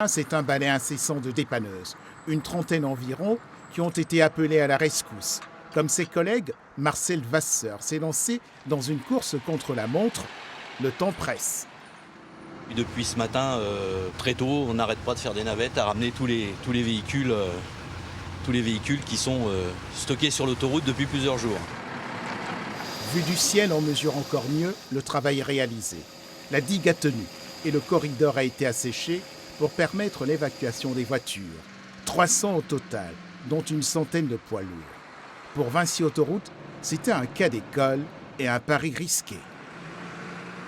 C'est un balai incessant de dépanneuses, une trentaine environ, qui ont été appelées à la rescousse. Comme ses collègues, Marcel Vasseur s'est lancé dans une course contre la montre. Le temps presse. Depuis ce matin, très tôt, on n'arrête pas de faire des navettes à ramener tous les véhicules qui sont stockés sur l'autoroute depuis plusieurs jours. Vu du ciel, on mesure encore mieux le travail réalisé. La digue a tenu et le corridor a été asséché pour permettre l'évacuation des voitures. 300 au total, dont une centaine de poids lourds. Pour Vinci Autoroute, c'était un cas d'école et un pari risqué.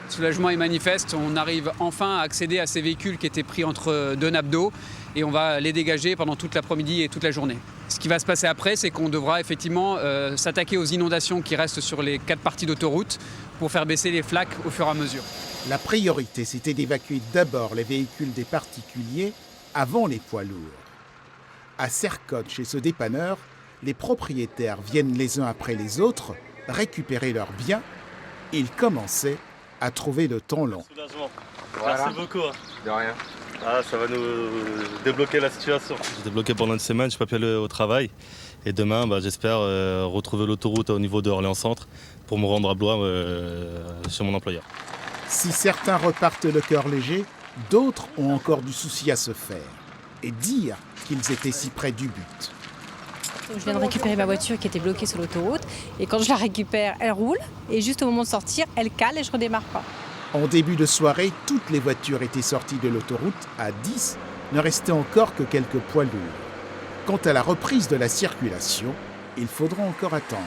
Le soulagement est manifeste, on arrive enfin à accéder à ces véhicules qui étaient pris entre deux nappes d'eau et on va les dégager pendant toute l'après-midi et toute la journée. Ce qui va se passer après, c'est qu'on devra effectivement s'attaquer aux inondations qui restent sur les 4 parties d'autoroute pour faire baisser les flaques au fur et à mesure. La priorité, c'était d'évacuer d'abord les véhicules des particuliers avant les poids lourds. À Sercotte, chez ce dépanneur, les propriétaires viennent les uns après les autres récupérer leurs biens. Ils commençaient à trouver le temps long. Voilà. Merci beaucoup. De rien. Ah, ça va nous débloquer la situation. J'étais bloqué pendant une semaine, je n'ai pas pu aller au travail. Et demain, j'espère retrouver l'autoroute au niveau de Orléans Centre pour me rendre à Blois chez mon employeur. Si certains repartent le cœur léger, d'autres ont encore du souci à se faire. Et dire qu'ils étaient si près du but. Je viens de récupérer ma voiture qui était bloquée sur l'autoroute. Et quand je la récupère, elle roule. Et juste au moment de sortir, elle cale et je redémarre pas. En début de soirée, toutes les voitures étaient sorties de l'autoroute. À 10, ne restait encore que quelques poids lourds. Quant à la reprise de la circulation, il faudra encore attendre.